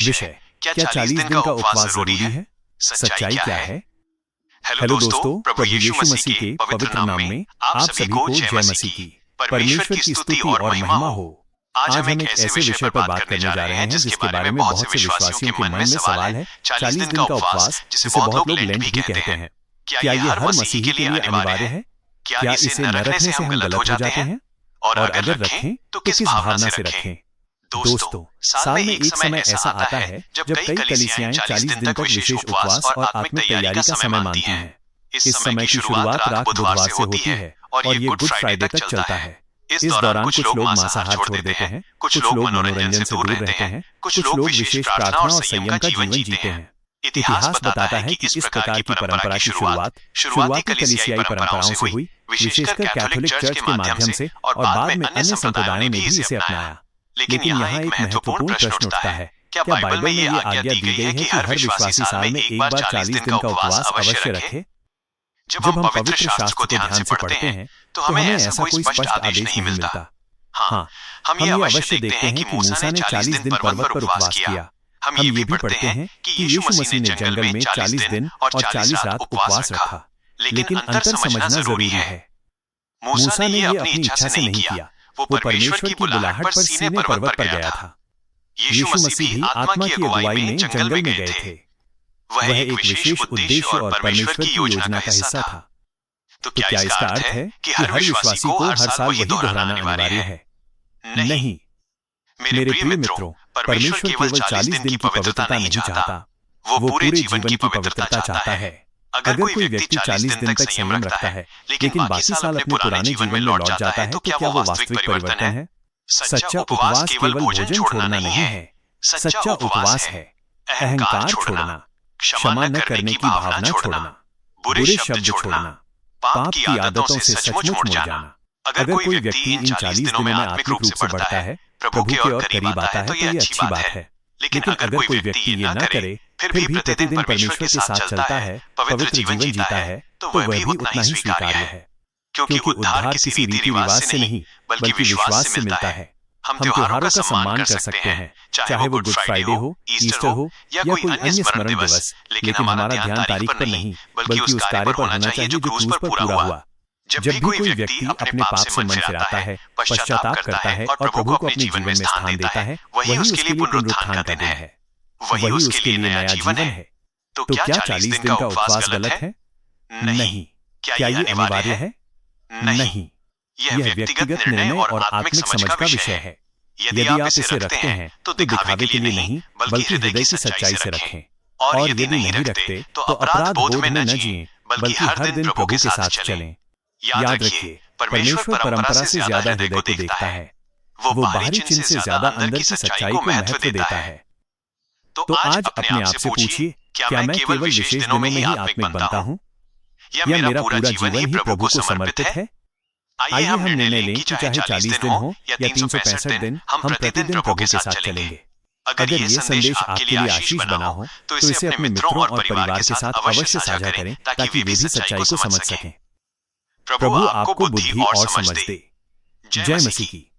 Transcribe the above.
विषय, क्या 40 दिन का उपवास जरूरी है? सच्चाई क्या है? हेलो दोस्तों, प्रभु यीशु मसीह के पवित्र नाम में आप सभी को जय मसीह की। परमेश्वर की स्तुति और महिमा हो। आज हम एक ऐसे विषय पर बात करने जा रहे हैं जिसके बारे में बहुत से विश्वासियों के मन में सवाल है। 40 दिन का उपवास, जिसे बहुत लोग लेंट भी कहते हैं, क्या ये हर मसीही के लिए अनिवार्य है? क्या इसे न रखने से हम गलत हो जाते हैं? और अगर रखें तो किस भावना से रखें? दोस्तों, साल में एक समय ऐसा आता है जब कई कलीसियाएं 40 दिन तक विशेष उपवास और आत्मिक तैयारी का समय मानती हैं। इस समय की शुरुआत रात बुधवार से होती है और ये गुड फ्राइडे तक चलता है। इस दौरान कुछ लोग मांसाहार छोड़ देते हैं, कुछ लोग मनोरंजन से दूर रहते हैं, कुछ लोग विशेष प्रार्थना और संयम का जीवन जीते हैं। इतिहास बताता है कि इस प्रकार की परंपरा की शुरुआती कलीसियाई परंपराओं से हुई, विशेषकर कैथोलिक चर्च के माध्यम से, और बाद में अन्य संप्रदायों ने भी इसे अपनाया। लेकिन यहाँ एक महत्वपूर्ण प्रश्न उठता है, क्या बाइबल में ये आज्ञा दी गई है कि हर विश्वासी साल में एक बार 40 दिन का उपवास अवश्य रखे? जब हम पवित्र शास्त्र को ध्यान से पढ़ते हैं तो हमें ऐसा कोई स्पष्ट आदेश नहीं मिलता। हाँ, हम ये अवश्य देखते हैं कि मूसा ने 40 दिन पर्वत पर उपवास किया। हम ये भी पढ़ते हैं कि यीशु मसीह ने जंगल में 40 दिन और 40 रात उपवास रखा। लेकिन अंतर समझना जरूरी है। मूसा ने ये अपनी इच्छा से नहीं किया, वो परमेश्वर की बुलाहट पर सीनै पर्वत पर गया था। यीशु मसीह भी आत्मा की अगुवाई में जंगल में गए थे। वह एक विशेष उद्देश्य और परमेश्वर की योजना का हिस्सा था। तो क्या इसका अर्थ है कि हर विश्वासी को हर साल वही दोहराना अनिवार्य है? नहीं मेरे प्रिय मित्रों, परमेश्वर केवल 40 दिन की पवित्रता नहीं चाहता, वो पूरे जीवन की पवित्रता चाहता है। अगर कोई व्यक्ति 40 दिन तक संयम रखता है लेकिन बाकी साल अपने पुराने जीवन में लौट जाता है, तो क्या वो वास्तविक परिवर्तन है? सच्चा उपवास केवल भोजन छोड़ना नहीं है, सच्चा उपवास है अहंकार छोड़ना, क्षमा न करने की भावना छोड़ना, बुरे शब्द छोड़ना, पाप की आदतों से सचमुच मुड़ जाना। अगर कोई व्यक्ति इन 40 दिनों में आत्मिक रूप से बढ़ता है, प्रभु के और करीब आता है, तो ये अच्छी बात है। लेकिन अगर कोई व्यक्ति ये न करे, फिर भी प्रतिदिन परमेश्वर के साथ चलता है, पवित्र जीवन जीता है, तो वह भी उतना ही स्वीकार्य है। क्योंकि उद्धार किसी रीति रिवाज से नहीं बल्कि विश्वास से मिलता है। हम त्योहारों का सम्मान कर सकते हैं, चाहे वो गुड फ्राइडे हो, ईस्टर हो या कोई अन्य स्मरण दिवस, लेकिन हमारा ध्यान तारीख पर नहीं बल्कि उस कार्य पर होना चाहिए जो क्रूस पर पूरा हुआ। जब भी कोई व्यक्ति अपने पाप से मन फिराता है, पश्चाताप करता है और प्रभु को अपने जीवन में स्थान देता है, वही उसके लिए पुनरुत्थान का दिन है, वही उसके लिए नया जीवन है। तो क्या 40 दिन का उपवास गलत है? नहीं। क्या ये अनिवार्य है? नहीं। यह व्यक्तिगत निर्णय और आत्मिक समझ का विषय है। यदि आप इसे रखते हैं तो दिखावे के लिए नहीं बल्कि हृदय की सच्चाई से रखें। और यदि नहीं रखते तो अपराध बोध में न जिएं बल्कि हर दिन प्रभु के साथ चलें। याद रखिए, परमेश्वर परंपरा से ज्यादा हृदय को देखता है। वो बाहरी चिन्ह से ज्यादा अंदर की सच्चाई को महत्व देता है। तो आज अपने आप से पूछिए, क्या मैं केवल विशेष दिनों में ही आत्मिक बनता हूँ, या मेरा पूरा जीवन ही प्रभु को समर्पित है? आइए हम निर्णय लें कि चाहे 40 दिन हो या 365 दिन, हम प्रतिदिन प्रभु के साथ चलेंगे। अगर ये संदेश आपके लिए आशीष बना हो तो इसे अपने मित्रों और परिवार के साथ अवश्य साझा करें ताकि वे भी सच्चाई को समझ सकें। प्रभु आपको बुद्धि और समझ दे। जय मसीह की।